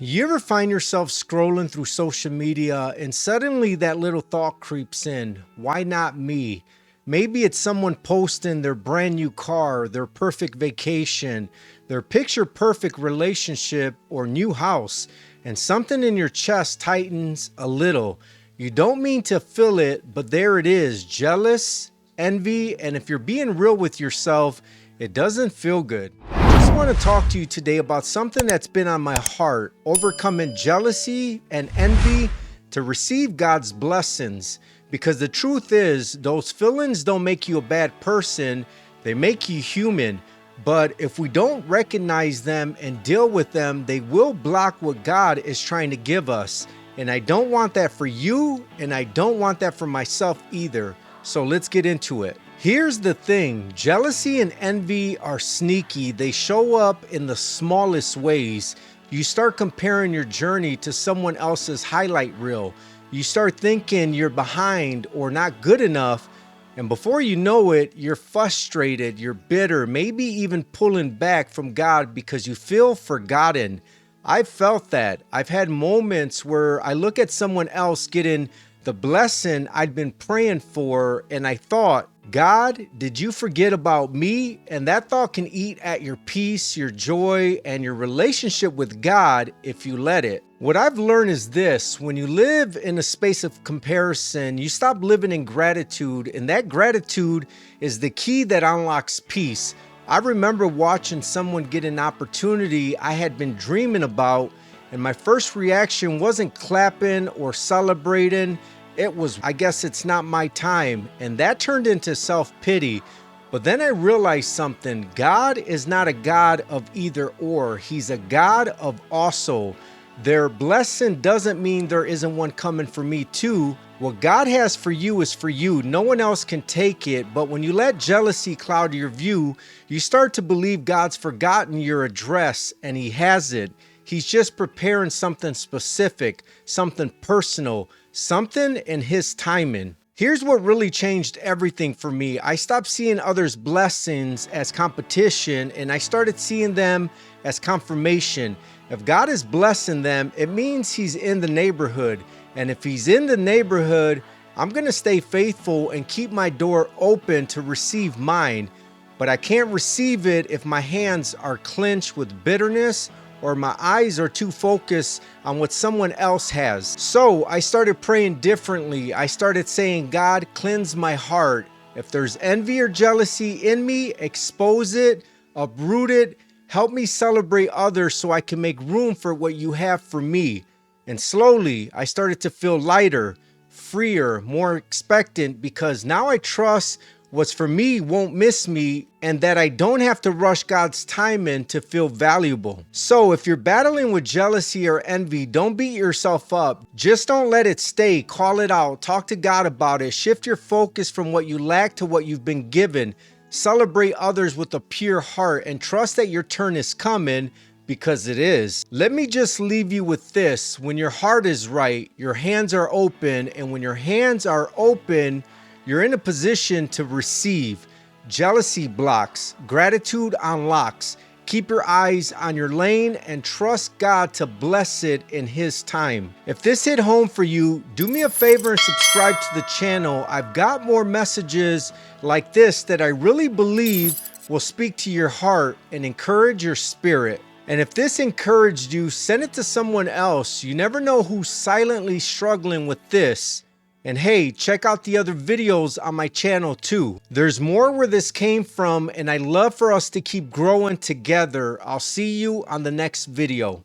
You ever find yourself scrolling through social media and suddenly that little thought creeps in? Why not me? Maybe it's someone posting their brand new car, their perfect vacation, their picture perfect relationship or new house, and something in your chest tightens a little. You don't mean to feel it, but there it is, jealous, envy, and if you're being real with yourself, it doesn't feel good. I just want to talk to you today about something that's been on my heart, overcoming jealousy and envy to receive God's blessings. Because the truth is, those feelings don't make you a bad person, they make you human. But if we don't recognize them and deal with them, they will block what God is trying to give us. And I don't want that for you, and I don't want that for myself either. So let's get into it. Here's the thing, jealousy and envy are sneaky. They show up in the smallest ways. You start comparing your journey to someone else's highlight reel. You start thinking you're behind or not good enough. And before you know it, you're frustrated, you're bitter, maybe even pulling back from God because you feel forgotten. I've felt that. I've had moments where I look at someone else getting the blessing I'd been praying for, and I thought, God, did you forget about me? And that thought can eat at your peace, your joy, and your relationship with God if you let it. What I've learned is this: when you live in a space of comparison, you stop living in gratitude, and that gratitude is the key that unlocks peace. I remember watching someone get an opportunity I had been dreaming about, and my first reaction wasn't clapping or celebrating. It was, I guess it's not my time. And that turned into self-pity. But then I realized something. God is not a God of either or. He's a God of also. Their blessing doesn't mean there isn't one coming for me too. What God has for you is for you. No one else can take it. But when you let jealousy cloud your view, you start to believe God's forgotten your address, and He hasn't. He's just preparing something specific, something personal, something in His timing. Here's what really changed everything for me. I stopped seeing others' blessings as competition, and I started seeing them as confirmation. If God is blessing them, it means He's in the neighborhood. And if He's in the neighborhood, I'm going to stay faithful and keep my door open to receive mine. But I can't receive it if my hands are clenched with bitterness or my eyes are too focused on what someone else has. So I started praying differently. I started saying, God, cleanse my heart. If there's envy or jealousy in me, expose it, uproot it, help me celebrate others so I can make room for what you have for me. And slowly, I started to feel lighter, freer, more expectant, because now I trust what's for me won't miss me, and that I don't have to rush God's time in to feel valuable. So if you're battling with jealousy or envy, don't beat yourself up. Just don't let it stay. Call it out. Talk to God about it. Shift your focus from what you lack to what you've been given. Celebrate others with a pure heart and trust that your turn is coming, because it is. Let me just leave you with this. When your heart is right, your hands are open, and when your hands are open, you're in a position to receive. Jealousy blocks, gratitude unlocks. Keep your eyes on your lane and trust God to bless it in His time. If this hit home for you, do me a favor and subscribe to the channel. I've got more messages like this that I really believe will speak to your heart and encourage your spirit. And if this encouraged you, send it to someone else. You never know who's silently struggling with this. And hey, check out the other videos on my channel too. There's more where this came from, and I'd love for us to keep growing together. I'll see you on the next video.